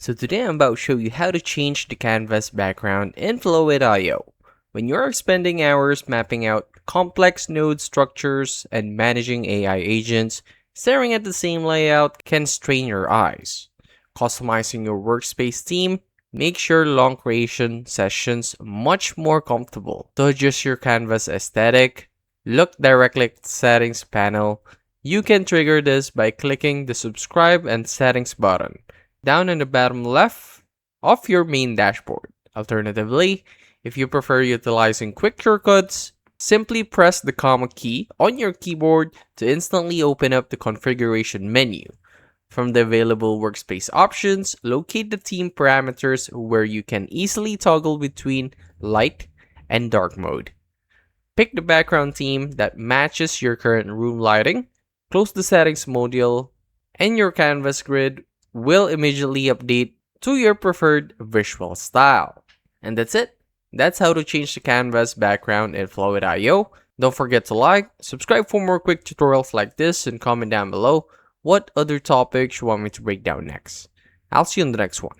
So today I'm about to show you how to change the canvas background in Flowith.io. When you're spending hours mapping out complex node structures and managing AI agents, staring at the same layout can strain your eyes. Customizing your workspace theme makes your long creation sessions much more comfortable. To adjust your canvas aesthetic, look directly at the settings panel. You can trigger this by clicking the subscribe and settings button down in the bottom left of your main dashboard. Alternatively, if you prefer utilizing quick shortcuts, simply press the comma key on your keyboard to instantly open up the configuration menu. From the available workspace options, locate the theme parameters where you can easily toggle between light and dark mode. Pick the background theme that matches your current room lighting, close the settings module, and your canvas grid will immediately update to your preferred visual style. And that's it. That's how to change the canvas background in Flowith.io. Don't forget to like, subscribe for more quick tutorials like this, and comment down below what other topics you want me to break down next. I'll see you in the next one.